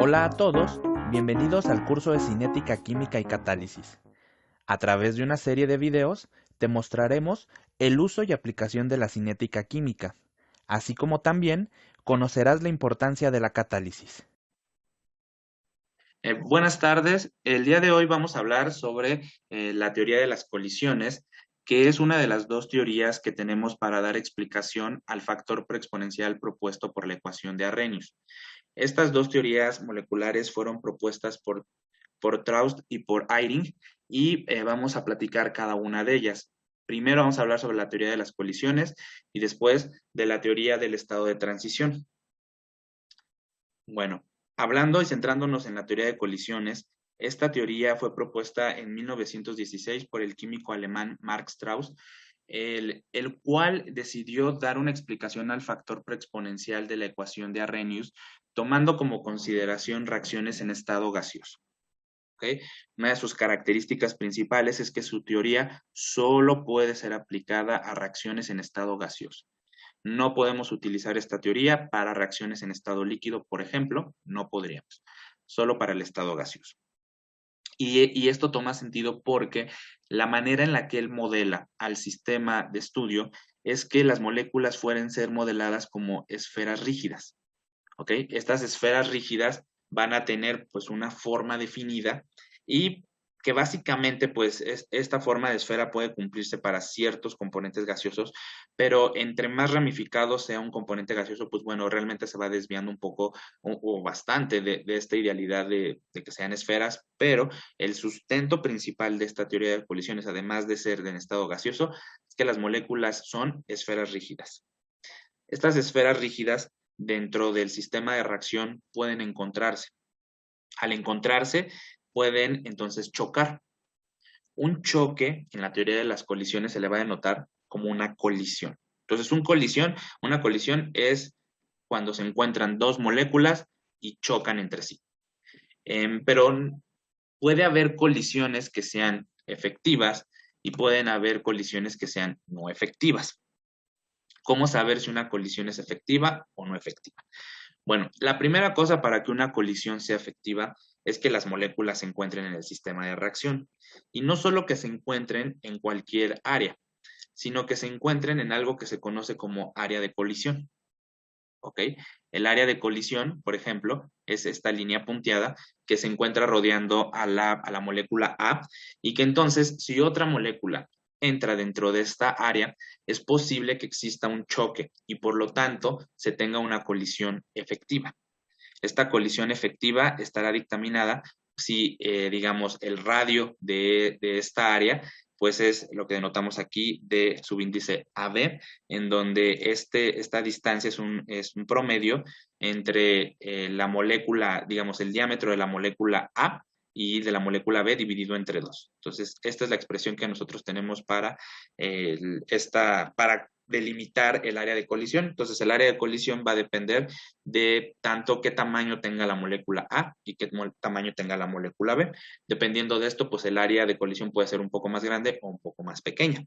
Hola a todos, bienvenidos al curso de Cinética Química y Catálisis. A través de una serie de videos te mostraremos el uso y aplicación de la cinética química, así como también conocerás la importancia de la catálisis. Buenas tardes. El día de hoy vamos a hablar sobre la teoría de las colisiones, que es una de las dos teorías que tenemos para dar explicación al factor preexponencial propuesto por la ecuación de Arrhenius. Estas dos teorías moleculares fueron propuestas por Traust y por Eyring y vamos a platicar cada una de ellas. Primero vamos a hablar sobre la teoría de las colisiones y después de la teoría del estado de transición. Bueno, hablando y centrándonos en la teoría de colisiones, esta teoría fue propuesta en 1916 por el químico alemán Mark Strauss, el cual decidió dar una explicación al factor preexponencial de la ecuación de Arrhenius, tomando como consideración reacciones en estado gaseoso. ¿Okay? Una de sus características principales es que su teoría solo puede ser aplicada a reacciones en estado gaseoso. No podemos utilizar esta teoría para reacciones en estado líquido, por ejemplo, no podríamos, solo para el estado gaseoso. Y esto toma sentido porque la manera en la que él modela al sistema de estudio es que las moléculas fueren ser modeladas como esferas rígidas. ¿Ok? Estas esferas rígidas van a tener pues una forma definida y que básicamente pues esta forma de esfera puede cumplirse para ciertos componentes gaseosos, pero entre más ramificado sea un componente gaseoso, pues bueno, realmente se va desviando un poco o bastante de esta idealidad de que sean esferas, pero el sustento principal de esta teoría de colisiones, además de ser en estado gaseoso, es que las moléculas son esferas rígidas. Estas esferas rígidas dentro del sistema de reacción pueden encontrarse. Al encontrarse, pueden entonces chocar. Un choque en la teoría de las colisiones se le va a denotar como una colisión. Entonces, una colisión es cuando se encuentran dos moléculas y chocan entre sí. Pero puede haber colisiones que sean efectivas y pueden haber colisiones que sean no efectivas. ¿Cómo saber si una colisión es efectiva o no efectiva? Bueno, la primera cosa para que una colisión sea efectiva es que las moléculas se encuentren en el sistema de reacción. Y no solo que se encuentren en cualquier área, sino que se encuentren en algo que se conoce como área de colisión. ¿Ok? El área de colisión, por ejemplo, es esta línea punteada que se encuentra rodeando a la molécula A y que entonces, si otra molécula entra dentro de esta área, es posible que exista un choque y por lo tanto se tenga una colisión efectiva. Esta colisión efectiva estará dictaminada si, digamos, el radio de esta área, pues es lo que denotamos aquí de subíndice AB, en donde esta distancia es un promedio entre la molécula, digamos, el diámetro de la molécula A y de la molécula B dividido entre 2. Entonces, esta es la expresión que nosotros tenemos para delimitar el área de colisión. Entonces, el área de colisión va a depender de tanto qué tamaño tenga la molécula A y qué tamaño tenga la molécula B. Dependiendo de esto, pues el área de colisión puede ser un poco más grande o un poco más pequeña.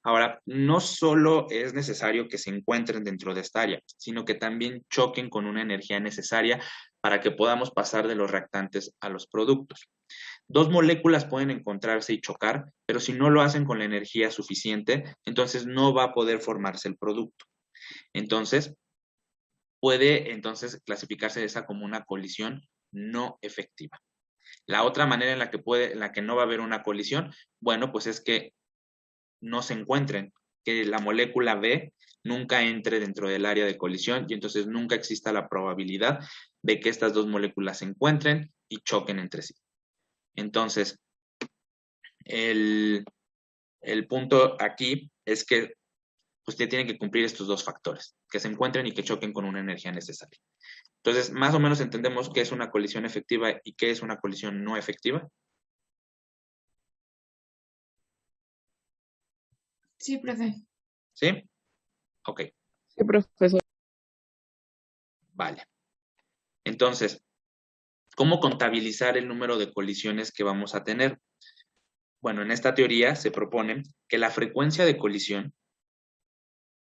Ahora, no solo es necesario que se encuentren dentro de esta área, sino que también choquen con una energía necesaria para que podamos pasar de los reactantes a los productos. Dos moléculas pueden encontrarse y chocar, pero si no lo hacen con la energía suficiente, entonces no va a poder formarse el producto. Entonces, puede entonces clasificarse esa como una colisión no efectiva. La otra manera en la que no va a haber una colisión, bueno, pues es que no se encuentren, que la molécula B nunca entre dentro del área de colisión y entonces nunca exista la probabilidad de que estas dos moléculas se encuentren y choquen entre sí. Entonces, el, el punto aquí es que usted tiene que cumplir estos dos factores, que se encuentren y que choquen con una energía necesaria. Entonces, más o menos entendemos qué es una colisión efectiva y qué es una colisión no efectiva. Sí, profe. ¿Sí? Ok, Sí, profesor. vale. Entonces, ¿cómo contabilizar el número de colisiones que vamos a tener? Bueno, en esta teoría se propone que la frecuencia de colisión,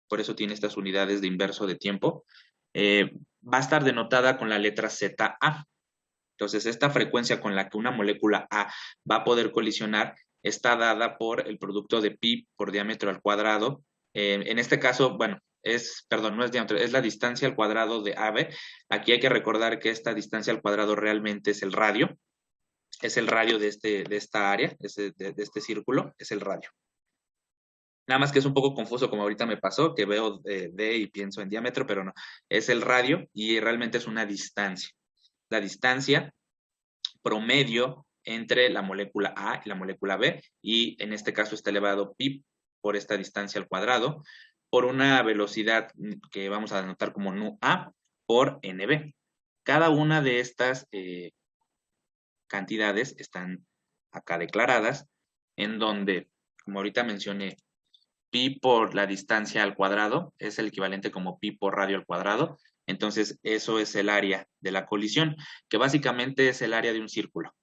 por eso tiene estas unidades de inverso de tiempo, va a estar denotada con la letra ZA. Entonces, esta frecuencia con la que una molécula A va a poder colisionar está dada por el producto de pi por diámetro al cuadrado. En este caso, bueno, perdón, no es diámetro, es la distancia al cuadrado de AB. Aquí hay que recordar que esta distancia al cuadrado realmente es el radio de esta área, de este círculo, es el radio. Nada más que es un poco confuso como ahorita me pasó, que veo D y pienso en diámetro, pero no, es el radio y realmente es una distancia. La distancia promedio entre la molécula A y la molécula B, y en este caso está elevado pi por esta distancia al cuadrado, por una velocidad que vamos a denotar como nu A por NB. Cada una de estas cantidades están acá declaradas, en donde, como ahorita mencioné, pi por la distancia al cuadrado es el equivalente como pi por radio al cuadrado. Entonces, eso es el área de la colisión, que básicamente es el área de un círculo.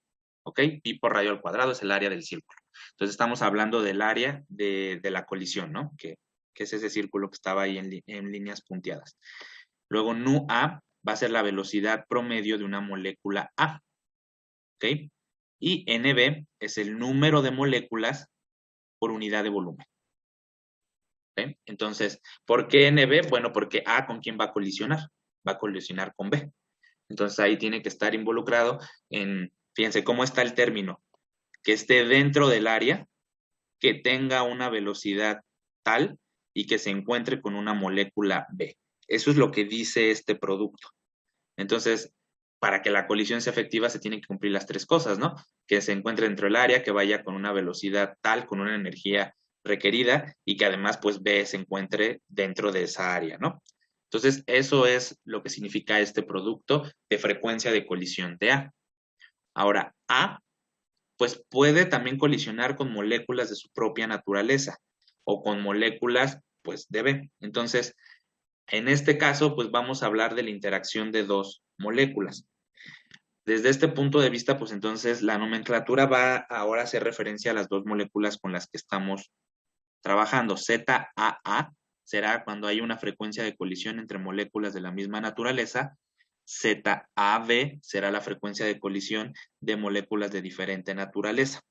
¿Ok? Pi por radio al cuadrado es el área del círculo. Entonces, estamos hablando del área de la colisión, ¿no? Que es ese círculo que estaba ahí en líneas punteadas. Luego, nu A va a ser la velocidad promedio de una molécula A. ¿Ok? Y NB es el número de moléculas por unidad de volumen. ¿Okay? Entonces, ¿por qué NB? Bueno, porque A con quién va a colisionar. Va a colisionar con B. Entonces, ahí tiene que estar involucrado fíjense cómo está el término, que esté dentro del área, que tenga una velocidad tal y que se encuentre con una molécula B. Eso es lo que dice este producto. Entonces, para que la colisión sea efectiva se tienen que cumplir las tres cosas, ¿no? Que se encuentre dentro del área, que vaya con una velocidad tal, con una energía requerida y que además pues B se encuentre dentro de esa área, ¿no? Entonces, eso es lo que significa este producto de frecuencia de colisión de A. Ahora, A, pues puede también colisionar con moléculas de su propia naturaleza o con moléculas, pues, de B. Entonces, en este caso, pues vamos a hablar de la interacción de dos moléculas. Desde este punto de vista, pues entonces la nomenclatura va ahora a hacer referencia a las dos moléculas con las que estamos trabajando. ZAA será cuando hay una frecuencia de colisión entre moléculas de la misma naturaleza. ZAB será la frecuencia de colisión de moléculas de diferente naturaleza.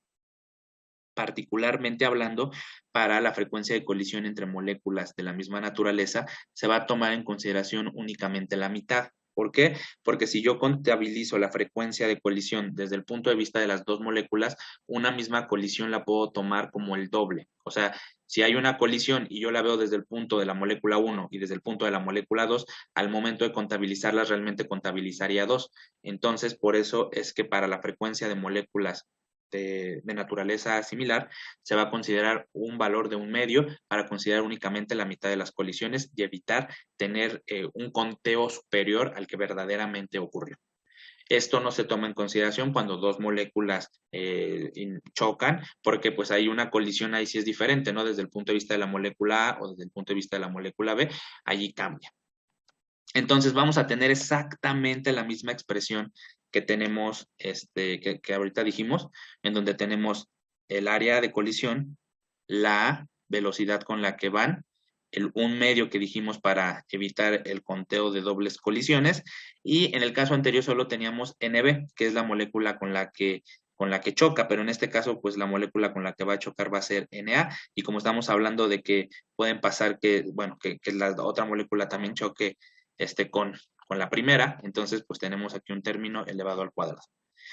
Particularmente hablando, para la frecuencia de colisión entre moléculas de la misma naturaleza, se va a tomar en consideración únicamente la mitad. ¿Por qué? Porque si yo contabilizo la frecuencia de colisión desde el punto de vista de las dos moléculas, una misma colisión la puedo tomar como el doble. O sea, si hay una colisión y yo la veo desde el punto de la molécula 1 y desde el punto de la molécula 2, al momento de contabilizarlas realmente contabilizaría 2. Entonces, por eso es que para la frecuencia de moléculas de naturaleza similar, se va a considerar un valor de un medio para considerar únicamente la mitad de las colisiones y evitar tener un conteo superior al que verdaderamente ocurrió. Esto no se toma en consideración cuando dos moléculas chocan, porque pues hay una colisión ahí sí es diferente, ¿no? Desde el punto de vista de la molécula A o desde el punto de vista de la molécula B, allí cambia. Entonces vamos a tener exactamente la misma expresión que tenemos, que ahorita dijimos, en donde tenemos el área de colisión, la velocidad con la que van, un medio que dijimos para evitar el conteo de dobles colisiones, y en el caso anterior solo teníamos NB, que es la molécula con la que choca, pero en este caso, pues la molécula con la que va a chocar va a ser Na, y como estamos hablando de que pueden pasar que la otra molécula también choque con la primera, entonces pues tenemos aquí un término elevado al cuadrado.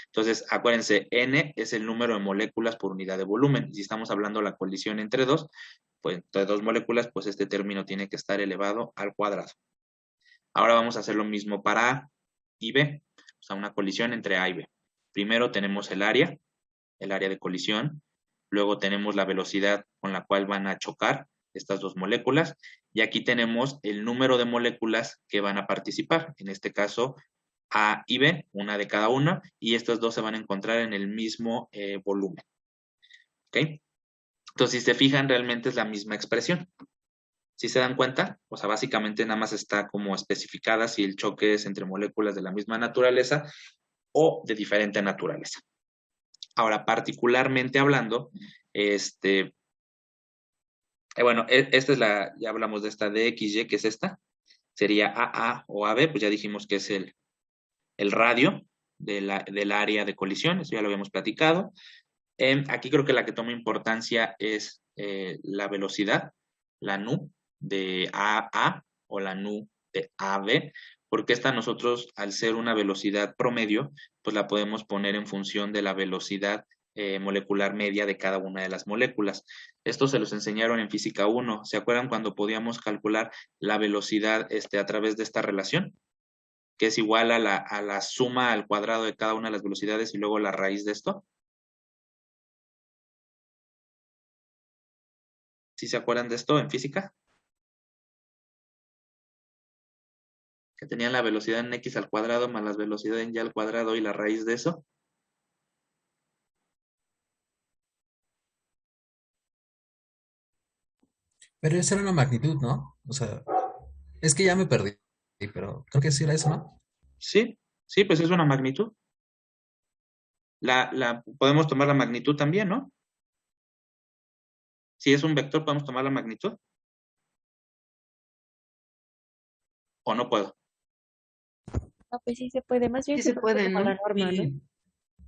Entonces, acuérdense, N es el número de moléculas por unidad de volumen. Y si estamos hablando de la colisión entre dos, pues entre dos moléculas, pues este término tiene que estar elevado al cuadrado. Ahora vamos a hacer lo mismo para A y B, o sea, una colisión entre A y B. Primero tenemos el área de colisión, luego tenemos la velocidad con la cual van a chocar estas dos moléculas, y aquí tenemos el número de moléculas que van a participar, en este caso A y B, una de cada una, y estas dos se van a encontrar en el mismo volumen. ¿Ok? Entonces, si se fijan, realmente es la misma expresión. ¿Sí se dan cuenta? O sea, básicamente nada más está como especificada si el choque es entre moléculas de la misma naturaleza o de diferente naturaleza. Ahora, particularmente hablando, bueno, esta es ya hablamos de esta DXY, que es esta. sería AA o AB, pues ya dijimos que es el radio del área de colisión, eso ya lo habíamos platicado. Aquí creo que la que toma importancia es la velocidad, la nu de AA o la nu de AB, porque esta nosotros, al ser una velocidad promedio, pues la podemos poner en función de la velocidad molecular media de cada una de las moléculas. Esto se los enseñaron en física 1. ¿Se acuerdan cuando podíamos calcular la velocidad a través de esta relación? Que es igual a la suma al cuadrado de cada una de las velocidades y luego la raíz de esto. ¿Sí se acuerdan de esto en física? Que tenían la velocidad en x al cuadrado más la velocidad en y al cuadrado y la raíz de eso. Pero esa era una magnitud, ¿no? O sea, es que ya me perdí, pero creo que sí era eso, ¿no? Sí, sí, pues es una magnitud. Podemos tomar la magnitud también, ¿no? Si es un vector, podemos tomar la magnitud. ¿O no puedo? No, pues sí se puede, más bien Sí se puede, como ¿no? la norma, ¿no?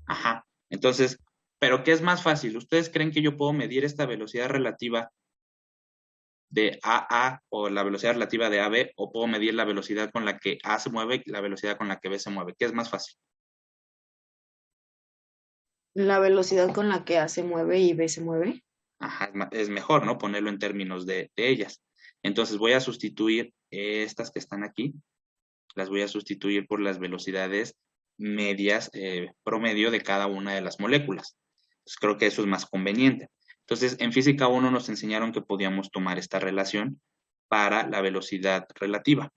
Ajá. Entonces, ¿pero qué es más fácil? ¿Ustedes creen que yo puedo medir esta velocidad relativa de AA o la velocidad relativa de AB o puedo medir la velocidad con la que A se mueve y la velocidad con la que B se mueve? ¿Qué es más fácil? La velocidad con la que A se mueve y B se mueve. Ajá, es mejor, ¿no? Ponerlo en términos de ellas. Entonces voy a sustituir estas que están aquí, las voy a sustituir por las velocidades medias promedio de cada una de las moléculas. Pues creo que eso es más conveniente. Entonces, en física 1 nos enseñaron que podíamos tomar esta relación para la velocidad relativa.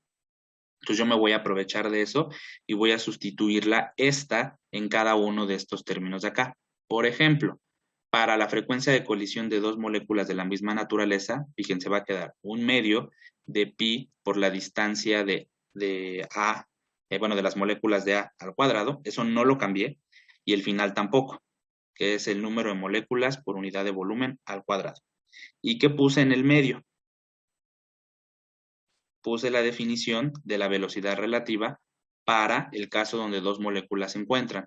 Entonces yo me voy a aprovechar de eso y voy a sustituirla esta en cada uno de estos términos de acá. Por ejemplo, para la frecuencia de colisión de dos moléculas de la misma naturaleza, fíjense, va a quedar un medio de pi por la distancia de A, bueno, de las moléculas de A al cuadrado, eso no lo cambié, y el final tampoco, que es el número de moléculas por unidad de volumen al cuadrado. ¿Y qué puse en el medio? Puse la definición de la velocidad relativa para el caso donde dos moléculas se encuentran.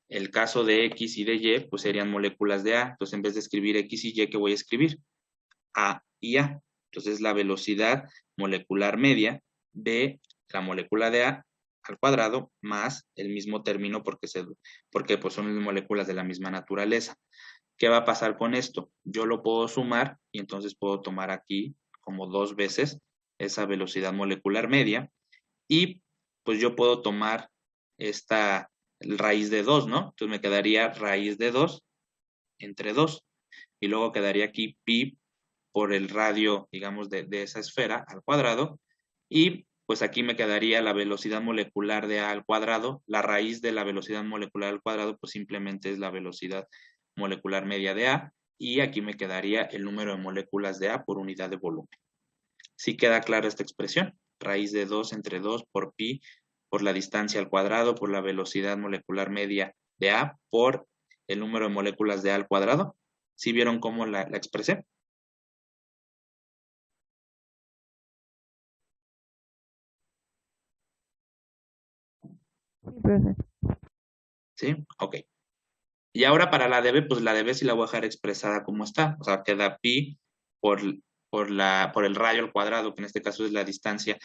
El caso de X y de Y, pues serían moléculas de A. Entonces, en vez de escribir X y Y, ¿qué voy a escribir? A y A. Entonces, la velocidad molecular media de la molécula de A al cuadrado más el mismo término porque pues son moléculas de la misma naturaleza. ¿Qué va a pasar con esto? Yo lo puedo sumar y entonces puedo tomar aquí como 2 veces esa velocidad molecular media y pues yo puedo tomar esta raíz de 2, ¿no? Entonces me quedaría raíz de 2 entre 2 y luego quedaría aquí pi por el radio, digamos, de esa esfera al cuadrado y pues aquí me quedaría la velocidad molecular de A al cuadrado, la raíz de la velocidad molecular al cuadrado pues simplemente es la velocidad molecular media de A y aquí me quedaría el número de moléculas de A por unidad de volumen. ¿Sí queda clara esta expresión? Raíz de 2 entre 2 por pi por la distancia al cuadrado por la velocidad molecular media de A por el número de moléculas de A al cuadrado. ¿Sí vieron cómo la expresé? Sí, profe. ¿Sí? Ok. Y ahora para la dB, pues la dB sí la voy a dejar expresada como está. O sea, queda pi por, por el radio al cuadrado, que en este caso es la distancia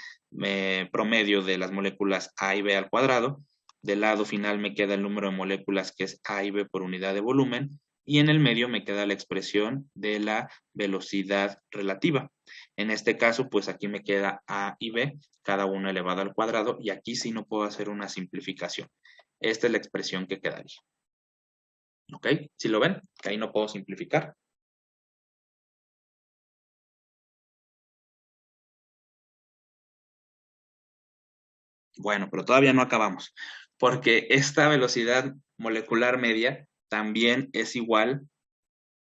promedio de las moléculas A y B al cuadrado. Del lado final me queda el número de moléculas que es A y B por unidad de volumen. Y en el medio me queda la expresión de la velocidad relativa. En este caso, pues aquí me queda A y B, cada uno elevado al cuadrado. Y aquí sí no puedo hacer una simplificación. Esta es la expresión que quedaría. ¿Ok? ¿Sí lo ven? Que ahí no puedo simplificar. Bueno, pero todavía no acabamos, porque esta velocidad molecular media también es igual,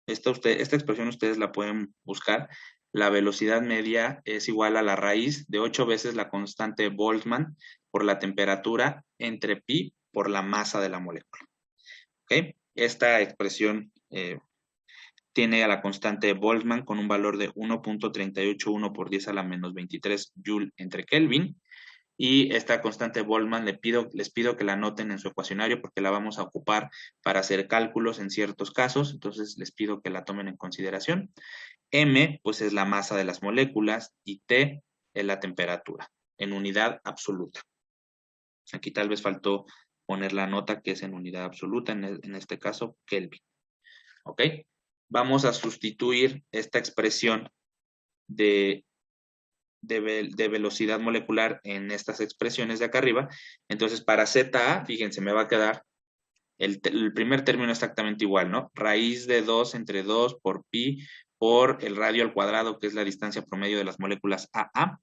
esta expresión ustedes la pueden buscar, la velocidad media es igual a la raíz de 8 veces la constante Boltzmann por la temperatura entre pi por la masa de la molécula. ¿Ok? Esta expresión tiene a la constante de Boltzmann con un valor de 1.381 por 10 a la menos 23 Joule entre Kelvin. Y esta constante de Boltzmann les pido que la anoten en su ecuacionario porque la vamos a ocupar para hacer cálculos en ciertos casos, entonces les pido que la tomen en consideración. M, pues es la masa de las moléculas y T es la temperatura en unidad absoluta. Aquí tal vez faltó poner la nota que es en unidad absoluta, en este caso Kelvin. ¿Ok? Vamos a sustituir esta expresión de velocidad molecular en estas expresiones de acá arriba. Entonces, para ZA, fíjense, me va a quedar el primer término exactamente igual, ¿no? Raíz de 2 entre 2 por pi por el radio al cuadrado, que es la distancia promedio de las moléculas AA,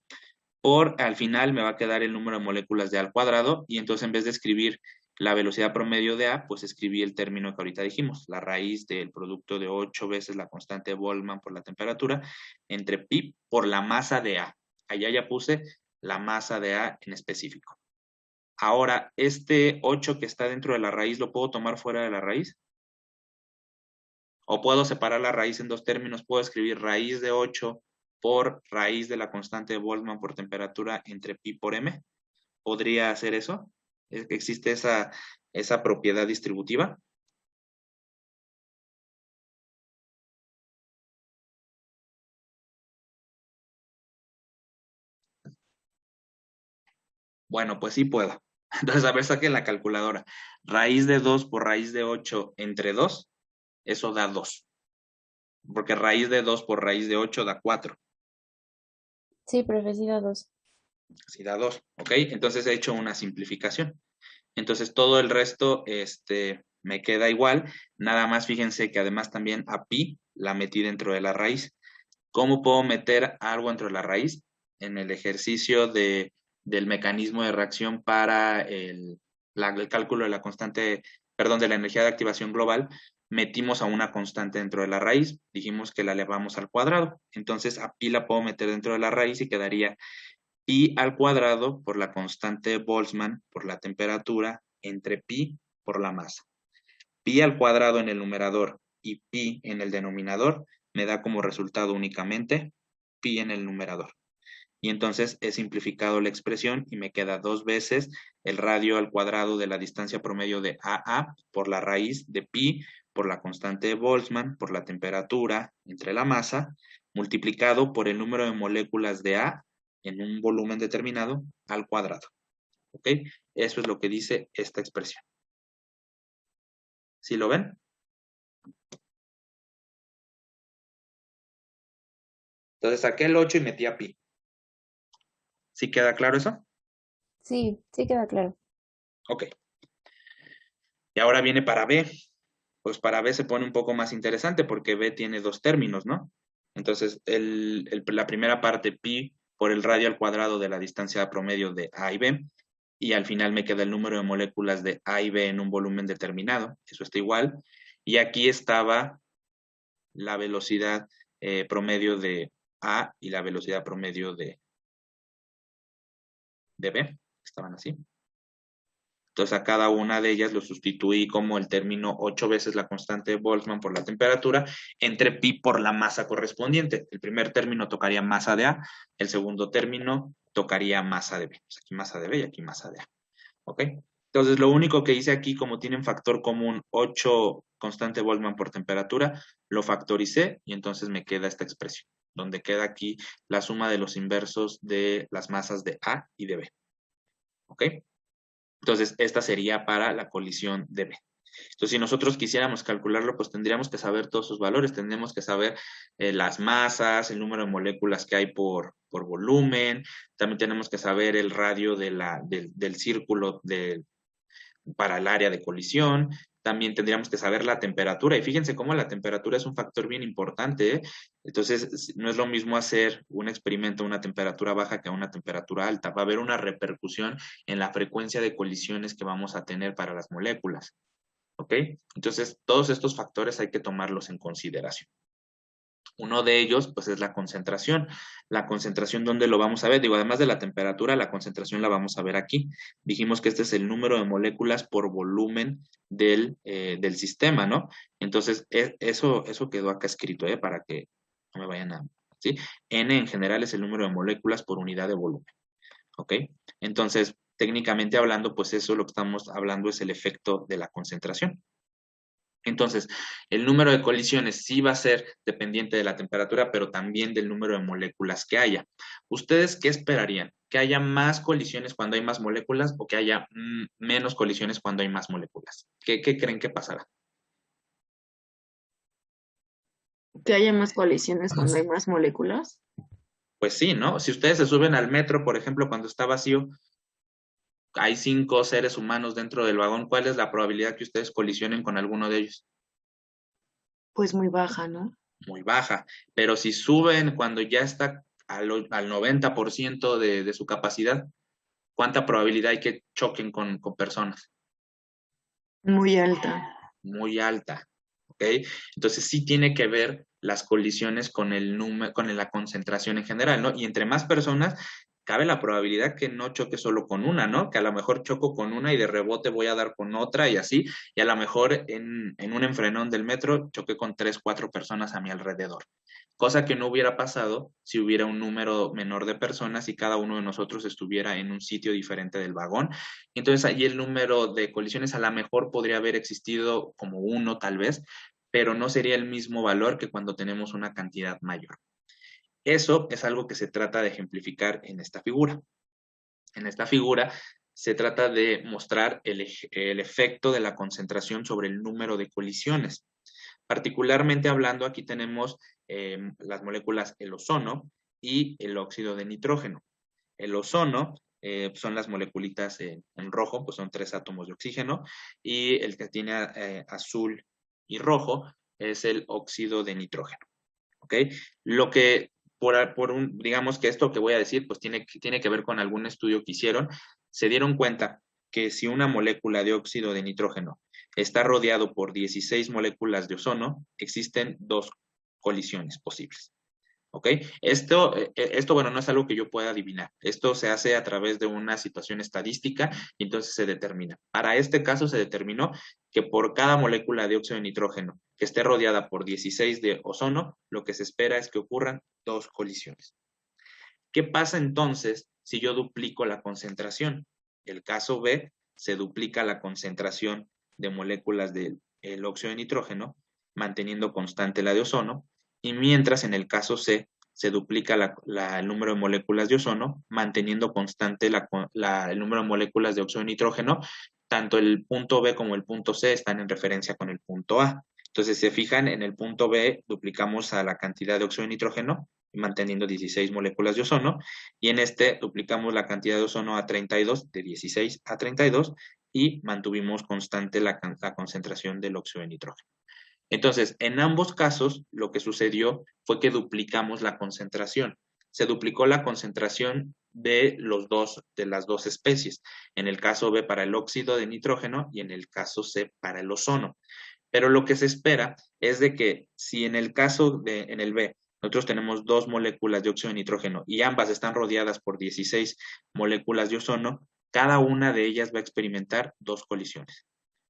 por al final me va a quedar el número de moléculas de A al cuadrado, y entonces en vez de escribir la velocidad promedio de A, pues escribí el término que ahorita dijimos, la raíz del producto de 8 veces la constante de Boltzmann por la temperatura, entre pi por la masa de A. Allá ya puse la masa de A en específico. Ahora, este 8 que está dentro de la raíz, ¿lo puedo tomar fuera de la raíz? O puedo separar la raíz en dos términos, puedo escribir raíz de 8 por raíz de la constante de Boltzmann por temperatura entre pi por m. ¿Podría hacer eso? ¿Existe esa propiedad distributiva? Bueno, pues sí puedo. Entonces, a ver, saquen la calculadora. Raíz de 2 por raíz de 8 entre 2, eso da 2. Porque raíz de 2 por raíz de 8 da 4. Sí, profe, sí da 2. Así da 2, ¿ok? Entonces he hecho una simplificación. Entonces todo el resto me queda igual. Nada más fíjense que además también a pi la metí dentro de la raíz. ¿Cómo puedo meter algo dentro de la raíz? En el ejercicio del mecanismo de reacción para el cálculo de la constante, perdón, de la energía de activación global, metimos a una constante dentro de la raíz, dijimos que la elevamos al cuadrado, entonces a pi la puedo meter dentro de la raíz y quedaría pi al cuadrado por la constante de Boltzmann por la temperatura entre pi por la masa. Pi al cuadrado en el numerador y pi en el denominador me da como resultado únicamente pi en el numerador. Y entonces he simplificado la expresión y me queda 2 veces el radio al cuadrado de la distancia promedio de AA por la raíz de pi por la constante de Boltzmann por la temperatura entre la masa multiplicado por el número de moléculas de A en un volumen determinado al cuadrado. ¿Ok? Eso es lo que dice esta expresión. ¿Sí lo ven? Entonces saqué el 8 y metí a pi. ¿Sí queda claro eso? Sí, sí queda claro. Ok. Y ahora viene para B. Pues para B se pone un poco más interesante porque B tiene dos términos, ¿no? Entonces, la primera parte, pi por el radio al cuadrado de la distancia promedio de A y B, y al final me queda el número de moléculas de A y B en un volumen determinado, eso está igual, y aquí estaba la velocidad promedio de A y la velocidad promedio de B, estaban así. Entonces a cada una de ellas lo sustituí como el término 8 veces la constante de Boltzmann por la temperatura entre pi por la masa correspondiente. El primer término tocaría masa de A, el segundo término tocaría masa de B. Pues aquí masa de B y aquí masa de A. ¿Ok? Entonces lo único que hice aquí, como tienen factor común 8 constante Boltzmann por temperatura, lo factoricé y entonces me queda esta expresión, donde queda aquí la suma de los inversos de las masas de A y de B. ¿Ok? Entonces, esta sería para la colisión de B. Entonces, si nosotros quisiéramos calcularlo, pues tendríamos que saber todos sus valores, tendríamos que saber las masas, el número de moléculas que hay por volumen, también tenemos que saber el radio del círculo para el área de colisión, también tendríamos que saber la temperatura, y fíjense cómo la temperatura es un factor bien importante, ¿eh? Entonces, no es lo mismo hacer un experimento a una temperatura baja que a una temperatura alta, va a haber una repercusión en la frecuencia de colisiones que vamos a tener para las moléculas, ¿ok? Entonces, todos estos factores hay que tomarlos en consideración. Uno de ellos, pues, es la concentración. La concentración, ¿dónde lo vamos a ver? Digo, además de la temperatura, la concentración la vamos a ver aquí. Dijimos que este es el número de moléculas por volumen del sistema, ¿no? Entonces, eso quedó acá escrito, para que no me vayan a... ¿Sí? N en general es el número de moléculas por unidad de volumen, ¿ok? Entonces, técnicamente hablando, pues eso lo que estamos hablando es el efecto de la concentración. Entonces, el número de colisiones sí va a ser dependiente de la temperatura, pero también del número de moléculas que haya. ¿Ustedes qué esperarían? ¿Que haya más colisiones cuando hay más moléculas o que haya menos colisiones cuando hay más moléculas? ¿Qué creen que pasará? Que haya más colisiones cuando hay Pues, más moléculas. Pues sí, ¿no? Si ustedes se suben al metro, por ejemplo, cuando está vacío, hay 5 seres humanos dentro del vagón, ¿cuál es la probabilidad que ustedes colisionen con alguno de ellos? Pues muy baja, ¿no? Muy baja. Pero si suben cuando ya está al 90% de su capacidad, ¿cuánta probabilidad hay que choquen con personas? Muy alta. Muy alta, ¿ok? Entonces sí tiene que ver las colisiones con el número, con la concentración en general, ¿no? Y entre más personas, cabe la probabilidad que no choque solo con una, ¿no? Que a lo mejor choco con una y de rebote voy a dar con otra y así, y a lo mejor en un enfrenón del metro choqué con 3, 4 personas a mi alrededor. Cosa que no hubiera pasado si hubiera un número menor de personas y cada uno de nosotros estuviera en un sitio diferente del vagón. Entonces allí el número de colisiones a lo mejor podría haber existido como uno tal vez, pero no sería el mismo valor que cuando tenemos una cantidad mayor. Eso es algo que se trata de ejemplificar en esta figura. En esta figura se trata de mostrar el efecto de la concentración sobre el número de colisiones. Particularmente hablando, aquí tenemos las moléculas el ozono y el óxido de nitrógeno. El ozono son las moleculitas en rojo, pues son 3 átomos de oxígeno, y el que tiene azul y rojo es el óxido de nitrógeno. ¿Ok? Lo que, digamos que esto que voy a decir, pues tiene que ver con algún estudio que hicieron, se dieron cuenta que si una molécula de óxido de nitrógeno está rodeado por 16 moléculas de ozono, existen 2 colisiones posibles. ¿Ok? Esto, bueno, no es algo que yo pueda adivinar. Esto se hace a través de una situación estadística y entonces se determina. Para este caso se determinó que por cada molécula de óxido de nitrógeno que esté rodeada por 16 de ozono, lo que se espera es que ocurran 2 colisiones. ¿Qué pasa entonces si yo duplico la concentración? El caso B, se duplica la concentración de moléculas del óxido de nitrógeno, manteniendo constante la de ozono, y mientras en el caso C se duplica el número de moléculas de ozono, manteniendo constante el número de moléculas de óxido de nitrógeno, tanto el punto B como el punto C están en referencia con el punto A. Entonces, si se fijan, en el punto B duplicamos a la cantidad de óxido de nitrógeno, manteniendo 16 moléculas de ozono, y en este duplicamos la cantidad de ozono a 32, de 16 a 32, y mantuvimos constante la concentración del óxido de nitrógeno. Entonces, en ambos casos, lo que sucedió fue que duplicamos la concentración. Se duplicó la concentración de las dos especies. En el caso B para el óxido de nitrógeno y en el caso C para el ozono. Pero lo que se espera es de que si en el caso en el B, nosotros tenemos 2 moléculas de óxido de nitrógeno y ambas están rodeadas por 16 moléculas de ozono, cada una de ellas va a experimentar 2 colisiones,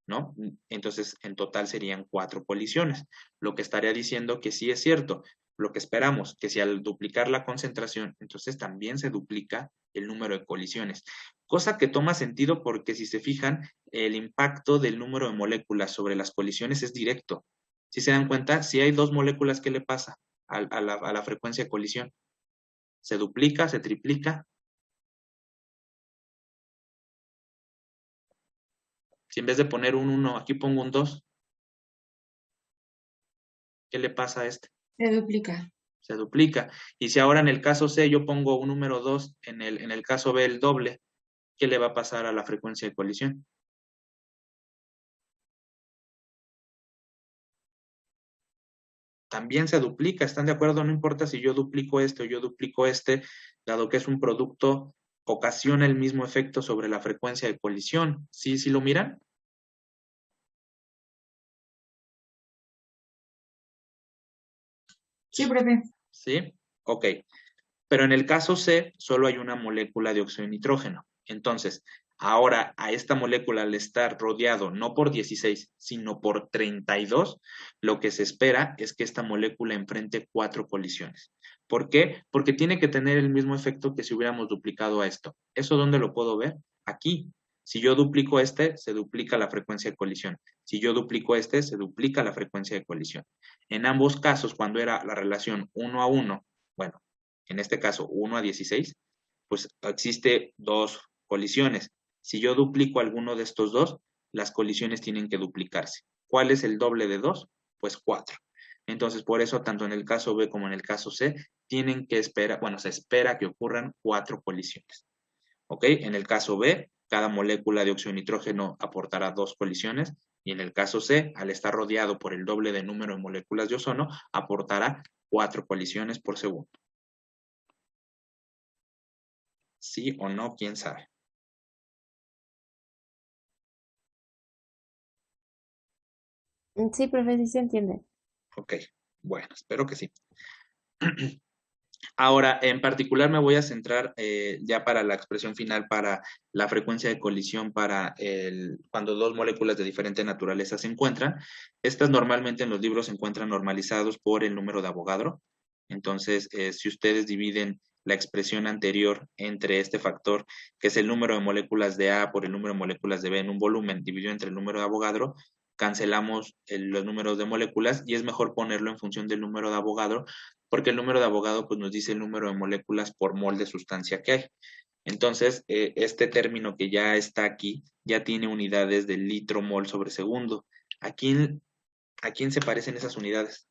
¿no? Entonces, en total serían 4 colisiones, lo que estaría diciendo que sí es cierto, lo que esperamos, que si al duplicar la concentración, entonces también se duplica el número de colisiones, cosa que toma sentido porque si se fijan, el impacto del número de moléculas sobre las colisiones es directo. Si se dan cuenta, si hay 2 moléculas, ¿qué le pasa a la frecuencia de colisión? ¿Se duplica, se triplica? Si en vez de poner un 1, aquí pongo un 2, ¿qué le pasa a este? Se duplica. Se duplica. Y si ahora en el caso C yo pongo un número 2, en el caso B el doble, ¿qué le va a pasar a la frecuencia de colisión? También se duplica, ¿están de acuerdo? No importa si yo duplico este o yo duplico este, dado que es un producto, ocasiona el mismo efecto sobre la frecuencia de colisión. ¿Sí, sí lo miran? Sí, profe. ¿Sí? Ok. Pero en el caso C, solo hay una molécula de óxido de nitrógeno. Entonces, ahora a esta molécula al estar rodeado no por 16, sino por 32, lo que se espera es que esta molécula enfrente 4 colisiones. ¿Por qué? Porque tiene que tener el mismo efecto que si hubiéramos duplicado a esto. ¿Eso dónde lo puedo ver? Aquí. Si yo duplico este, se duplica la frecuencia de colisión. Si yo duplico este, se duplica la frecuencia de colisión. En ambos casos, cuando era la relación 1 a 1, bueno, en este caso 1 a 16, pues existe dos colisiones. Si yo duplico alguno de estos dos, las colisiones tienen que duplicarse. ¿Cuál es el doble de 2? Pues 4. Entonces, por eso, tanto en el caso B como en el caso C, tienen que esperar, bueno, se espera que ocurran 4 colisiones. ¿Ok? En el caso B, cada molécula de óxido de nitrógeno aportará 2 colisiones, y en el caso C, al estar rodeado por el doble de número de moléculas de ozono, aportará 4 colisiones por segundo. ¿Sí o no? ¿Quién sabe? Sí, profe, sí se entiende. Ok, bueno, espero que sí. Ahora, en particular me voy a centrar ya para la expresión final para la frecuencia de colisión cuando dos moléculas de diferente naturaleza se encuentran. Estas normalmente en los libros se encuentran normalizados por el número de Avogadro. Entonces, si ustedes dividen la expresión anterior entre este factor, que es el número de moléculas de A por el número de moléculas de B en un volumen dividido entre el número de Avogadro, cancelamos los números de moléculas y es mejor ponerlo en función del número de Avogadro, porque el número de Avogadro pues, nos dice el número de moléculas por mol de sustancia que hay. Entonces, este término que ya está aquí ya tiene unidades de litro mol sobre segundo. ¿A quién se parecen esas unidades?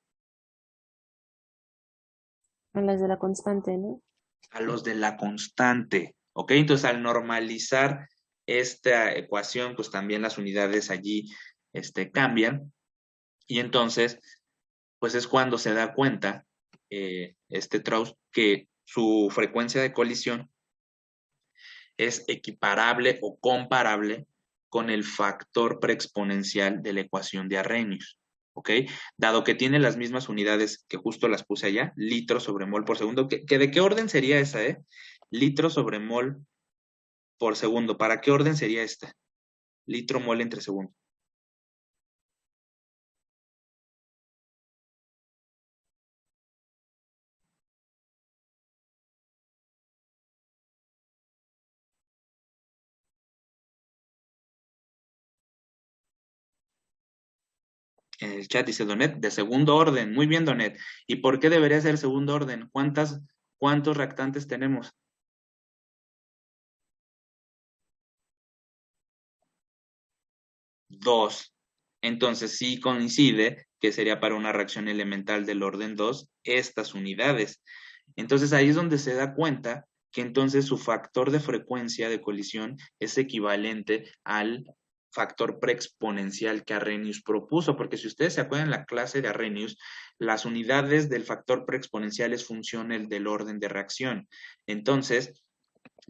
A las de la constante, ¿no? A los de la constante. ¿Ok? Entonces, al normalizar esta ecuación, pues también las unidades allí cambian. Y entonces, pues es cuando se da cuenta Strauss que su frecuencia de colisión es equiparable o comparable con el factor preexponencial de la ecuación de Arrhenius. ¿Ok? Dado que tiene las mismas unidades que justo las puse allá, litro sobre mol por segundo, que ¿de qué orden sería esa, Litro sobre mol por segundo. ¿Para qué orden sería esta? Litro mol entre segundo. En el chat dice Donet, de segundo orden. Muy bien, Donet. ¿Y por qué debería ser segundo orden? ¿Cuántos reactantes tenemos? 2. Entonces sí coincide que sería para una reacción elemental del orden 2 estas unidades. Entonces ahí es donde se da cuenta que entonces su factor de frecuencia de colisión es equivalente al factor preexponencial que Arrhenius propuso, porque si ustedes se acuerdan en la clase de Arrhenius, las unidades del factor preexponencial es función del orden de reacción. Entonces,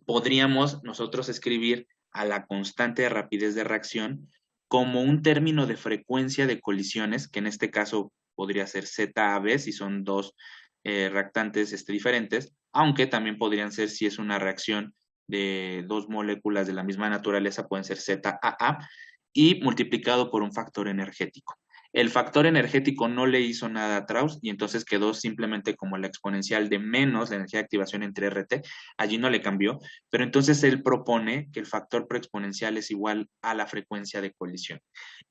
podríamos nosotros escribir a la constante de rapidez de reacción como un término de frecuencia de colisiones, que en este caso podría ser ZAB si son dos reactantes diferentes, aunque también podrían ser si es una reacción de dos moléculas de la misma naturaleza, pueden ser ZAA, y multiplicado por un factor energético. El factor energético no le hizo nada a Strauss y entonces quedó simplemente como la exponencial de menos la energía de activación entre RT. Allí no le cambió, pero entonces él propone que el factor preexponencial es igual a la frecuencia de colisión.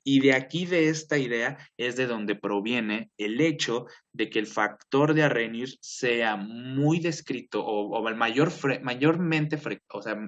Y de aquí, de esta idea, es de donde proviene el hecho de que el factor de Arrhenius sea muy descrito o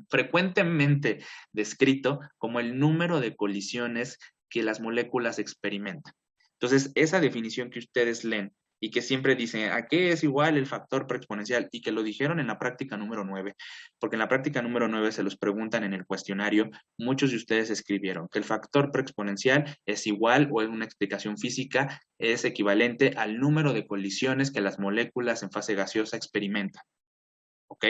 frecuentemente descrito como el número de colisiones que las moléculas experimentan. Entonces, esa definición que ustedes leen y que siempre dicen, ¿a qué es igual el factor preexponencial? Y que lo dijeron en la práctica número 9, porque en la práctica número 9 se los preguntan en el cuestionario, muchos de ustedes escribieron que el factor preexponencial es igual o en una explicación física es equivalente al número de colisiones que las moléculas en fase gaseosa experimentan. ¿Ok?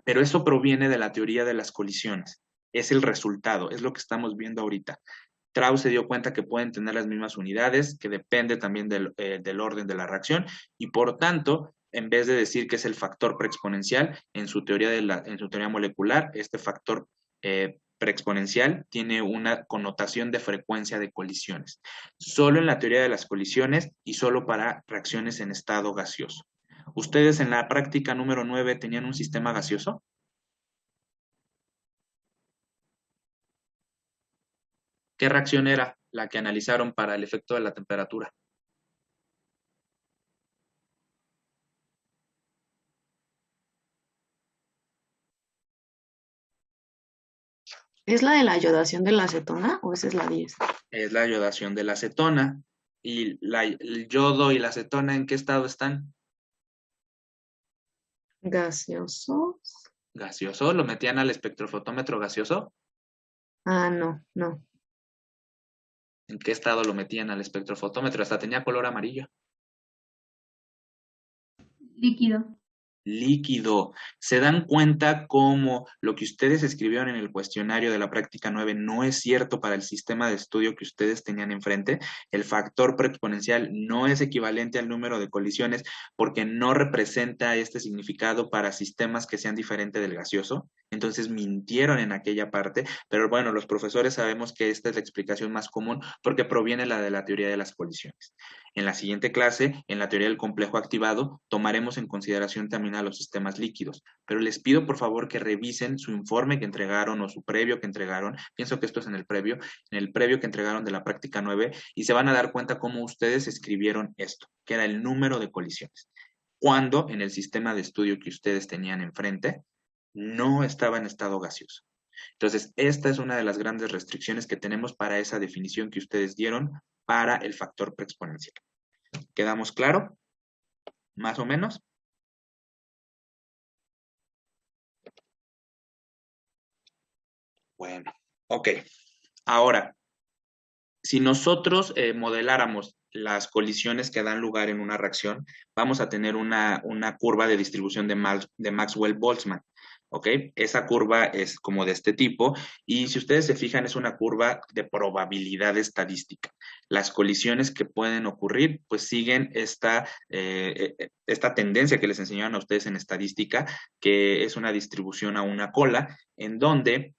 Pero eso proviene de la teoría de las colisiones. Es el resultado, es lo que estamos viendo ahorita. Strauss se dio cuenta que pueden tener las mismas unidades, que depende también del orden de la reacción, y por tanto, en vez de decir que es el factor preexponencial, en su teoría, en su teoría molecular, este factor preexponencial tiene una connotación de frecuencia de colisiones. Solo en la teoría de las colisiones y solo para reacciones en estado gaseoso. ¿Ustedes en la práctica número 9 tenían un sistema gaseoso? ¿Qué reacción era la que analizaron para el efecto de la temperatura? ¿Es la de la iodación de la acetona o esa es la 10? Es la iodación de la acetona. ¿Y el yodo y la acetona en qué estado están? ¿Gaseosos? ¿Gaseoso? ¿Lo metían al espectrofotómetro gaseoso? Ah, no, no. ¿En qué estado lo metían al espectrofotómetro? Hasta tenía color amarillo. Líquido. Líquido. ¿Se dan cuenta cómo lo que ustedes escribieron en el cuestionario de la práctica 9 no es cierto para el sistema de estudio que ustedes tenían enfrente? El factor preexponencial no es equivalente al número de colisiones porque no representa este significado para sistemas que sean diferentes del gaseoso. Entonces mintieron en aquella parte, pero bueno, los profesores sabemos que esta es la explicación más común porque proviene de la teoría de las colisiones. En la siguiente clase, en la teoría del complejo activado, tomaremos en consideración también a los sistemas líquidos, pero les pido por favor que revisen su informe que entregaron o su previo que entregaron, pienso que esto es en el previo que entregaron de la práctica 9 y se van a dar cuenta cómo ustedes escribieron esto, que era el número de colisiones, cuando en el sistema de estudio que ustedes tenían enfrente no estaba en estado gaseoso. Entonces, esta es una de las grandes restricciones que tenemos para esa definición que ustedes dieron para el factor preexponencial. ¿Quedamos claro? ¿Más o menos? Bueno, ok. Ahora, si nosotros modeláramos las colisiones que dan lugar en una reacción, vamos a tener una curva de distribución de Maxwell-Boltzmann. ¿Ok? Esa curva es como de este tipo y si ustedes se fijan es una curva de probabilidad estadística. Las colisiones que pueden ocurrir pues siguen esta tendencia que les enseñaron a ustedes en estadística, que es una distribución a una cola, en donde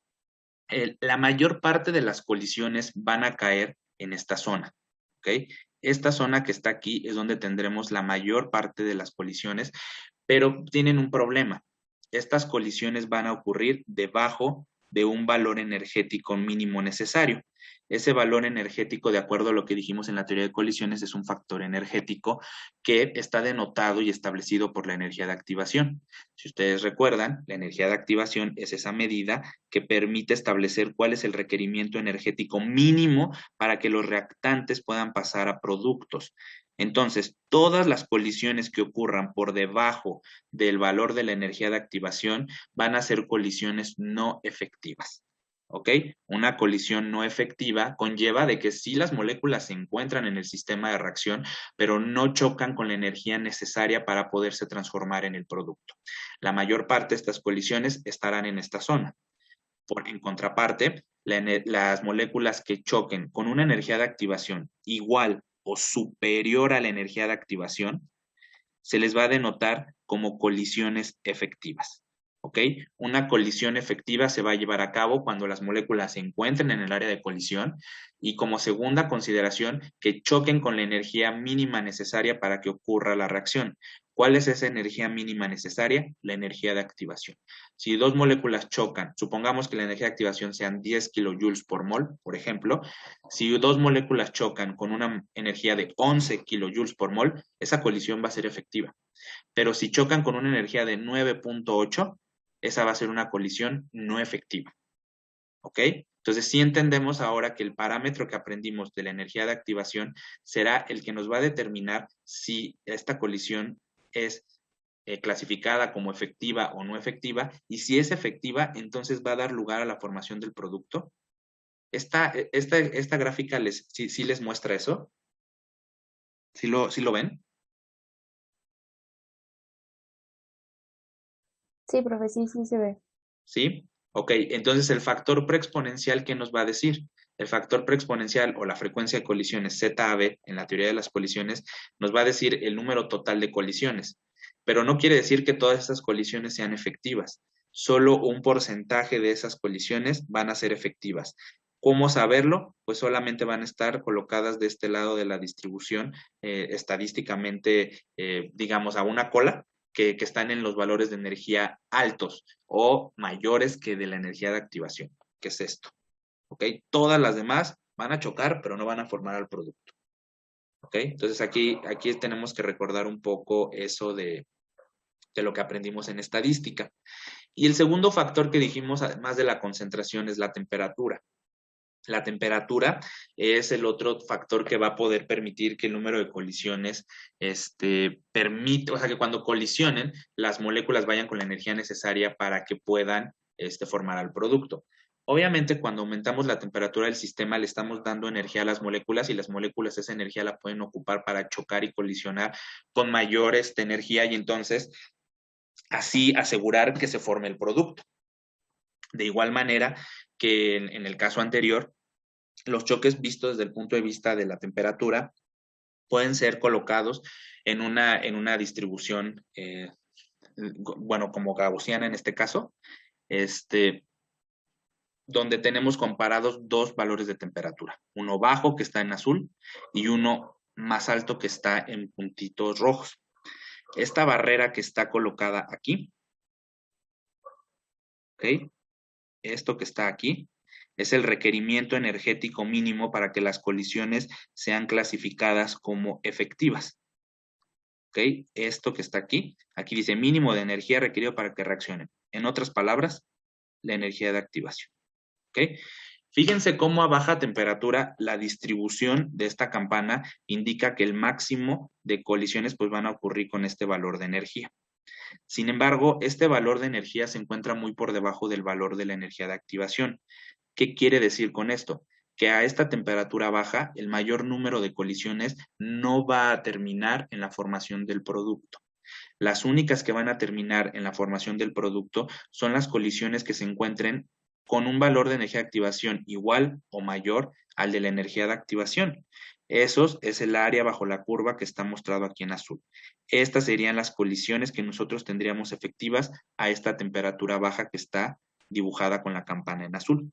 la mayor parte de las colisiones van a caer en esta zona. ¿Ok? Esta zona que está aquí es donde tendremos la mayor parte de las colisiones, pero tienen un problema. Estas colisiones van a ocurrir debajo de un valor energético mínimo necesario. Ese valor energético, de acuerdo a lo que dijimos en la teoría de colisiones, es un factor energético que está denotado y establecido por la energía de activación. Si ustedes recuerdan, la energía de activación es esa medida que permite establecer cuál es el requerimiento energético mínimo para que los reactantes puedan pasar a productos. Entonces, todas las colisiones que ocurran por debajo del valor de la energía de activación van a ser colisiones no efectivas. ¿Ok? Una colisión no efectiva conlleva de que sí las moléculas se encuentran en el sistema de reacción, pero no chocan con la energía necesaria para poderse transformar en el producto. La mayor parte de estas colisiones estarán en esta zona. En contraparte, las moléculas que choquen con una energía de activación igual o superior a la energía de activación, se les va a denotar como colisiones efectivas. ¿Ok? Una colisión efectiva se va a llevar a cabo cuando las moléculas se encuentren en el área de colisión y como segunda consideración, que choquen con la energía mínima necesaria para que ocurra la reacción. ¿Cuál es esa energía mínima necesaria? La energía de activación. Si dos moléculas chocan, supongamos que la energía de activación sean 10 kilojoules por mol, por ejemplo, si dos moléculas chocan con una energía de 11 kilojoules por mol, esa colisión va a ser efectiva. Pero si chocan con una energía de 9.8, esa va a ser una colisión no efectiva. ¿Ok? Entonces sí entendemos ahora que el parámetro que aprendimos de la energía de activación será el que nos va a determinar si esta colisión es clasificada como efectiva o no efectiva, y si es efectiva, entonces va a dar lugar a la formación del producto. Esta gráfica sí les muestra eso. ¿Sí lo ven? Sí, profe, sí, sí se ve. ¿Sí? Ok, entonces el factor preexponencial, ¿qué nos va a decir? El factor preexponencial o la frecuencia de colisiones ZAB en la teoría de las colisiones nos va a decir el número total de colisiones, pero no quiere decir que todas estas colisiones sean efectivas. Solo un porcentaje de esas colisiones van a ser efectivas. ¿Cómo saberlo? Pues solamente van a estar colocadas de este lado de la distribución, estadísticamente, digamos, a una cola, que están en los valores de energía altos o mayores que de la energía de activación, que es esto. ¿Ok? Todas las demás van a chocar, pero no van a formar al producto. ¿Ok? Entonces aquí tenemos que recordar un poco eso de lo que aprendimos en estadística. Y el segundo factor que dijimos, además de la concentración, es la temperatura. La temperatura es el otro factor que va a poder permitir que el número de colisiones o sea, que cuando colisionen, las moléculas vayan con la energía necesaria para que puedan formar al producto. Obviamente, cuando aumentamos la temperatura del sistema, le estamos dando energía a las moléculas y las moléculas esa energía la pueden ocupar para chocar y colisionar con mayor energía y entonces así asegurar que se forme el producto. De igual manera que en el caso anterior, los choques vistos desde el punto de vista de la temperatura pueden ser colocados en una distribución, bueno, como gaussiana en este caso, donde tenemos comparados dos valores de temperatura, uno bajo que está en azul y uno más alto que está en puntitos rojos. Esta barrera que está colocada aquí, ¿ok? Esto que está aquí, es el requerimiento energético mínimo para que las colisiones sean clasificadas como efectivas. ¿Ok? Esto que está aquí dice mínimo de energía requerido para que reaccionen. En otras palabras, la energía de activación. ¿Ok? Fíjense cómo a baja temperatura la distribución de esta campana indica que el máximo de colisiones pues van a ocurrir con este valor de energía. Sin embargo, este valor de energía se encuentra muy por debajo del valor de la energía de activación. ¿Qué quiere decir con esto? Que a esta temperatura baja, el mayor número de colisiones no va a terminar en la formación del producto. Las únicas que van a terminar en la formación del producto son las colisiones que se encuentren con un valor de energía de activación igual o mayor al de la energía de activación. Eso es el área bajo la curva que está mostrado aquí en azul. Estas serían las colisiones que nosotros tendríamos efectivas a esta temperatura baja que está dibujada con la campana en azul.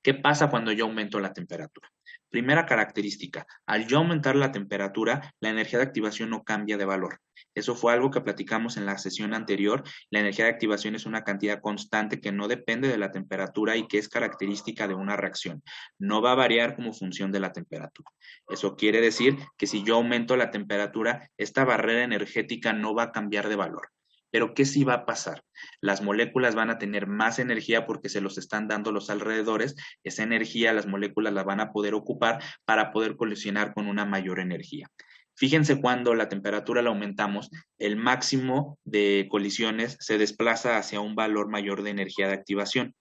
¿Qué pasa cuando yo aumento la temperatura? Primera característica, al yo aumentar la temperatura, la energía de activación no cambia de valor. Eso fue algo que platicamos en la sesión anterior. La energía de activación es una cantidad constante que no depende de la temperatura y que es característica de una reacción. No va a variar como función de la temperatura. Eso quiere decir que si yo aumento la temperatura, esta barrera energética no va a cambiar de valor. Pero ¿qué sí va a pasar? Las moléculas van a tener más energía porque se los están dando los alrededores. Esa energía las moléculas la van a poder ocupar para poder colisionar con una mayor energía. Fíjense cuando la temperatura la aumentamos, el máximo de colisiones se desplaza hacia un valor mayor de energía de activación.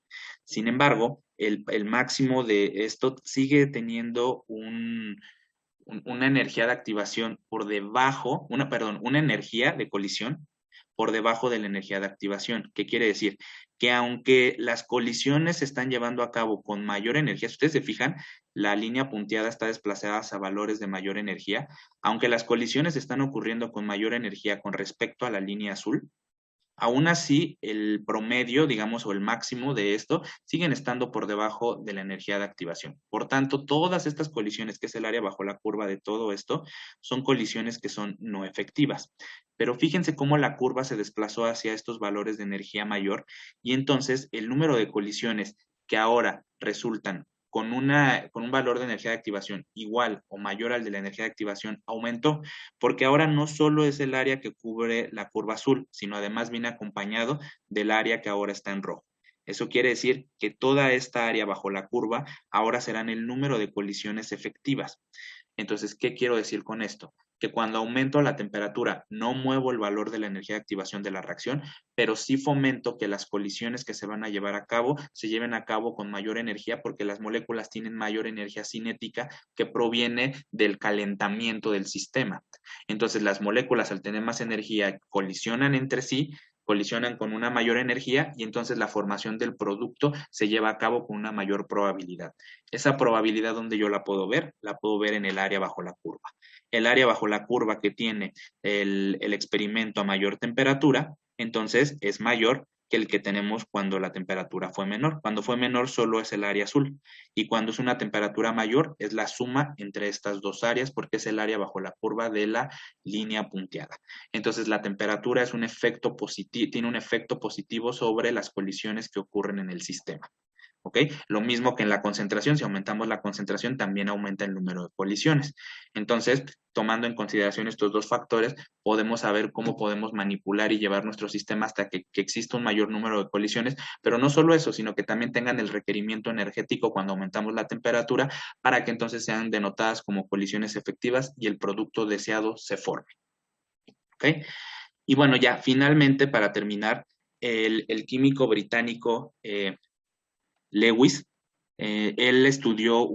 Sin embargo, el máximo de esto sigue teniendo una energía de activación por debajo, una energía de colisión por debajo de la energía de activación. ¿Qué quiere decir? Que aunque las colisiones se están llevando a cabo con mayor energía, si ustedes se fijan, la línea punteada está desplazada a valores de mayor energía, aunque las colisiones están ocurriendo con mayor energía con respecto a la línea azul, aún así el promedio, digamos, o el máximo de esto, siguen estando por debajo de la energía de activación. Por tanto, todas estas colisiones, que es el área bajo la curva de todo esto, son colisiones que son no efectivas. Pero fíjense cómo la curva se desplazó hacia estos valores de energía mayor y entonces el número de colisiones que ahora resultan con un valor de energía de activación igual o mayor al de la energía de activación aumentó, porque ahora no solo es el área que cubre la curva azul, sino además viene acompañado del área que ahora está en rojo. Eso quiere decir que toda esta área bajo la curva ahora serán el número de colisiones efectivas. Entonces, ¿qué quiero decir con esto? Que cuando aumento la temperatura no muevo el valor de la energía de activación de la reacción, pero sí fomento que las colisiones que se van a llevar a cabo se lleven a cabo con mayor energía porque las moléculas tienen mayor energía cinética que proviene del calentamiento del sistema. Entonces las moléculas al tener más energía colisionan entre sí, colisionan con una mayor energía y entonces la formación del producto se lleva a cabo con una mayor probabilidad. Esa probabilidad, ¿dónde yo la puedo ver? La puedo ver en el área bajo la curva. El área bajo la curva que tiene el experimento a mayor temperatura, entonces es mayor que el que tenemos cuando la temperatura fue menor. Cuando fue menor solo es el área azul y cuando es una temperatura mayor es la suma entre estas dos áreas porque es el área bajo la curva de la línea punteada. Entonces la temperatura es un efecto positivo, tiene un efecto positivo sobre las colisiones que ocurren en el sistema. ¿Ok? Lo mismo que en la concentración, si aumentamos la concentración, también aumenta el número de colisiones. Entonces, tomando en consideración estos dos factores, podemos saber cómo podemos manipular y llevar nuestro sistema hasta que exista un mayor número de colisiones, pero no solo eso, sino que también tengan el requerimiento energético cuando aumentamos la temperatura para que entonces sean denotadas como colisiones efectivas y el producto deseado se forme. ¿Ok? Y bueno, ya finalmente, para terminar, el químico británico Lewis, él estudió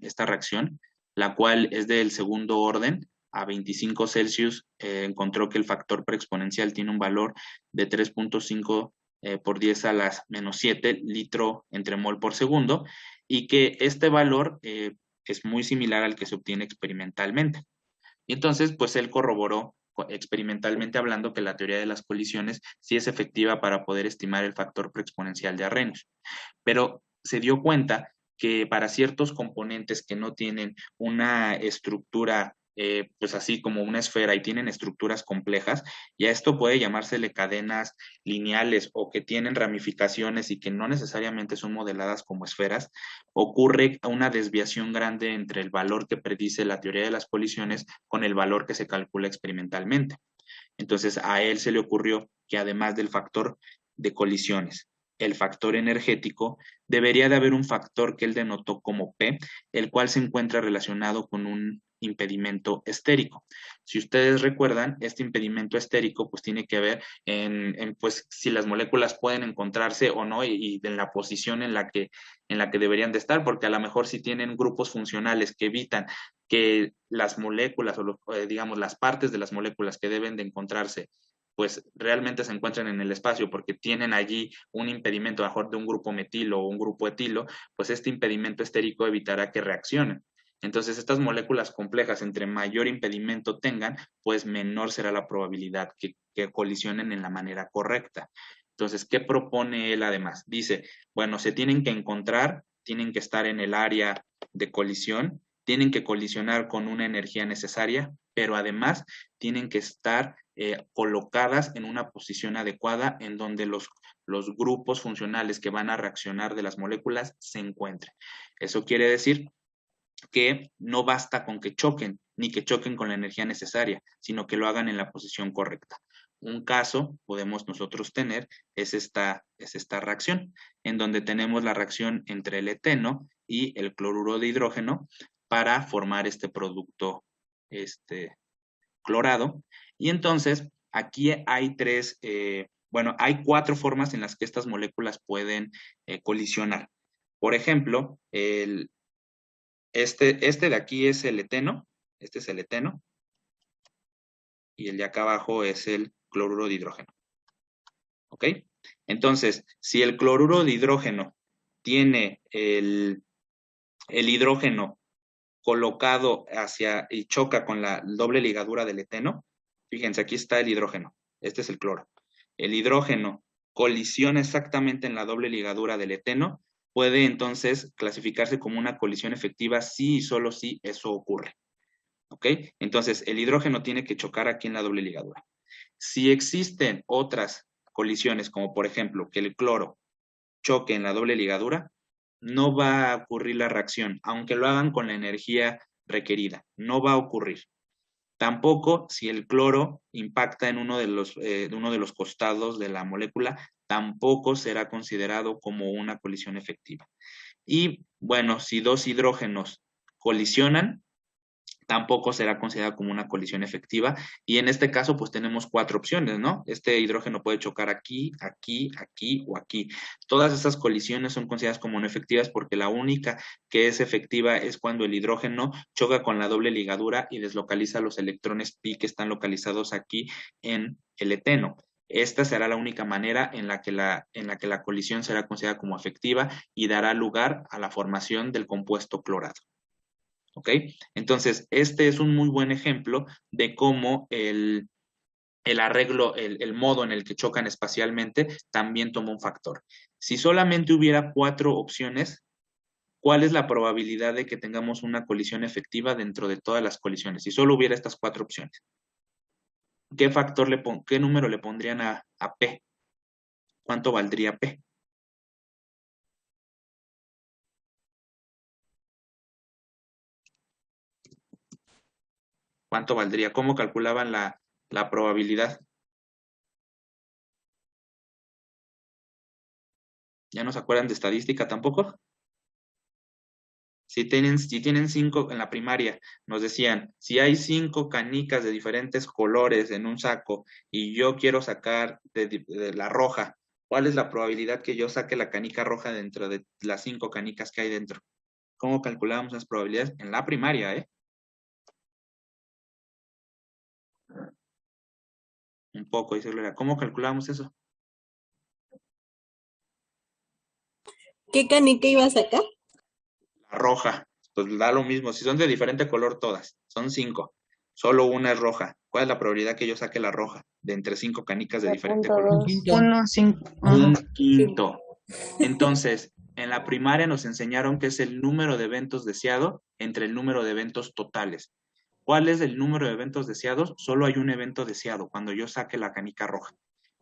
esta reacción, la cual es del segundo orden, a 25 Celsius, encontró que el factor preexponencial tiene un valor de 3.5 por 10 a la menos 7 litro entre mol por segundo, y que este valor es muy similar al que se obtiene experimentalmente. Y entonces, pues él corroboró experimentalmente hablando que la teoría de las colisiones sí es efectiva para poder estimar el factor preexponencial de Arrhenius. Pero se dio cuenta que para ciertos componentes que no tienen una estructura, pues así como una esfera y tienen estructuras complejas, y a esto puede llamársele cadenas lineales o que tienen ramificaciones y que no necesariamente son modeladas como esferas, ocurre una desviación grande entre el valor que predice la teoría de las colisiones con el valor que se calcula experimentalmente. Entonces a él se le ocurrió que además del factor de colisiones, el factor energético, debería de haber un factor que él denotó como P, el cual se encuentra relacionado con un impedimento estérico. Si ustedes recuerdan, este impedimento estérico pues tiene que ver pues si las moléculas pueden encontrarse o no y en la posición en la que deberían de estar, porque a lo mejor si tienen grupos funcionales que evitan que las moléculas o digamos las partes de las moléculas que deben de encontrarse pues realmente se encuentran en el espacio porque tienen allí un impedimento a lo mejor de un grupo metilo o un grupo etilo, pues este impedimento estérico evitará que reaccionen. Entonces, estas moléculas complejas, entre mayor impedimento tengan, pues menor será la probabilidad que colisionen en la manera correcta. Entonces, ¿qué propone él además? Dice, bueno, se tienen que encontrar, tienen que estar en el área de colisión, tienen que colisionar con una energía necesaria, pero además tienen que estar colocadas en una posición adecuada en donde los grupos funcionales que van a reaccionar de las moléculas se encuentren. Eso quiere decir que no basta con que choquen, ni que choquen con la energía necesaria, sino que lo hagan en la posición correcta. Un caso podemos nosotros tener es esta reacción, en donde tenemos la reacción entre el eteno y el cloruro de hidrógeno para formar este producto clorado. Y entonces aquí hay hay 4 formas en las que estas moléculas pueden colisionar. Por ejemplo, este de aquí es el eteno, este es el eteno, y el de acá abajo es el cloruro de hidrógeno. ¿Ok? Entonces, si el cloruro de hidrógeno tiene el hidrógeno colocado hacia y choca con la doble ligadura del eteno, fíjense, aquí está el hidrógeno, este es el cloro. El hidrógeno colisiona exactamente en la doble ligadura del eteno, puede entonces clasificarse como una colisión efectiva si y solo si eso ocurre. ¿Ok? Entonces, el hidrógeno tiene que chocar aquí en la doble ligadura. Si existen otras colisiones, como por ejemplo que el cloro choque en la doble ligadura, no va a ocurrir la reacción, aunque lo hagan con la energía requerida, no va a ocurrir. Tampoco si el cloro impacta en uno de los costados de la molécula, tampoco será considerado como una colisión efectiva. Y bueno, si dos hidrógenos colisionan, tampoco será considerada como una colisión efectiva. Y en este caso, pues tenemos 4 opciones, ¿no? Este hidrógeno puede chocar aquí, aquí, aquí o aquí. Todas esas colisiones son consideradas como no efectivas porque la única que es efectiva es cuando el hidrógeno choca con la doble ligadura y deslocaliza los electrones pi que están localizados aquí en el eteno. esta será la única manera en la que la colisión será considerada como efectiva y dará lugar a la formación del compuesto clorado. ¿Ok? Entonces, este es un muy buen ejemplo de cómo el arreglo, el modo en el que chocan espacialmente también toma un factor. Si solamente hubiera 4 opciones, ¿cuál es la probabilidad de que tengamos una colisión efectiva dentro de todas las colisiones? Si solo hubiera estas 4 opciones. ¿Qué número le pondrían a P? ¿Cuánto valdría P? ¿Cuánto valdría? ¿Cómo calculaban la probabilidad? ¿Ya no se acuerdan de estadística tampoco? Si tienen 5 en la primaria, nos decían, si hay 5 canicas de diferentes colores en un saco y yo quiero sacar de la roja, ¿cuál es la probabilidad que yo saque la canica roja dentro de las 5 canicas que hay dentro? ¿Cómo calculábamos las probabilidades? En la primaria, ¿eh? Un poco, dice Gloria. ¿Cómo calculábamos eso? ¿Qué canica iba a sacar? La roja. Pues da lo mismo. Si son de diferente color todas, son 5. Solo una es roja. ¿Cuál es la probabilidad que yo saque la roja de entre 5 canicas de diferente color? 0.2. Quinto. 1, 5. Un quinto. Entonces, en la primaria nos enseñaron que es el número de eventos deseado entre el número de eventos totales. ¿Cuál es el número de eventos deseados? Solo hay un evento deseado cuando yo saque la canica roja.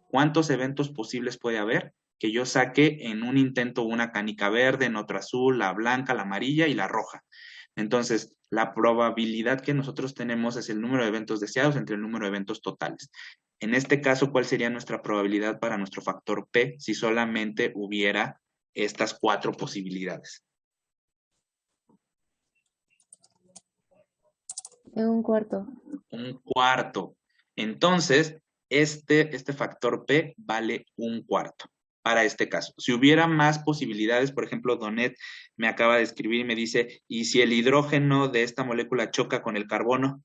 ¿Cuántos eventos posibles puede haber? Que yo saque en un intento una canica verde, en otro azul, la blanca, la amarilla y la roja. Entonces, la probabilidad que nosotros tenemos es el número de eventos deseados entre el número de eventos totales. En este caso, ¿cuál sería nuestra probabilidad para nuestro factor P si solamente hubiera estas 4 posibilidades? En un cuarto. Un cuarto. Entonces, este factor P vale un cuarto para este caso. Si hubiera más posibilidades, por ejemplo, Donet me acaba de escribir y me dice, ¿y si el hidrógeno de esta molécula choca con el carbono?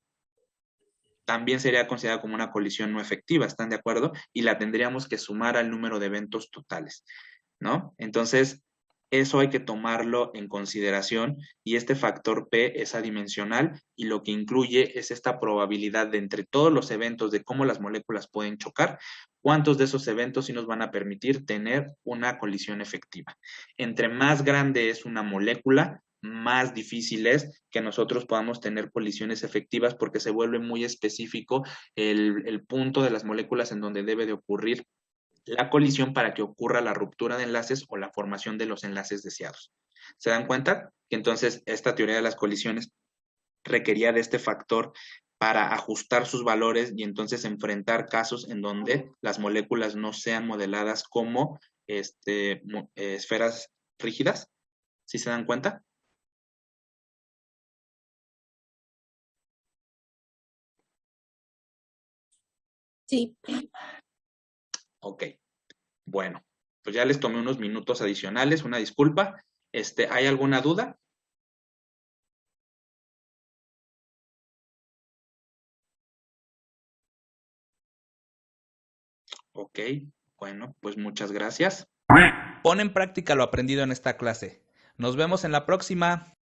También sería considerada como una colisión no efectiva, ¿están de acuerdo? Y la tendríamos que sumar al número de eventos totales, ¿no? Entonces, eso hay que tomarlo en consideración y este factor P es adimensional y lo que incluye es esta probabilidad de entre todos los eventos de cómo las moléculas pueden chocar, cuántos de esos eventos sí nos van a permitir tener una colisión efectiva. Entre más grande es una molécula, más difícil es que nosotros podamos tener colisiones efectivas porque se vuelve muy específico el punto de las moléculas en donde debe de ocurrir la colisión para que ocurra la ruptura de enlaces o la formación de los enlaces deseados. ¿Se dan cuenta? Que entonces esta teoría de las colisiones requería de este factor para ajustar sus valores y entonces enfrentar casos en donde las moléculas no sean modeladas como esferas rígidas. ¿Sí se dan cuenta? Sí. Ok, bueno, pues ya les tomé unos minutos adicionales, una disculpa. ¿Hay alguna duda? Ok, bueno, pues muchas gracias. Pon en práctica lo aprendido en esta clase. Nos vemos en la próxima.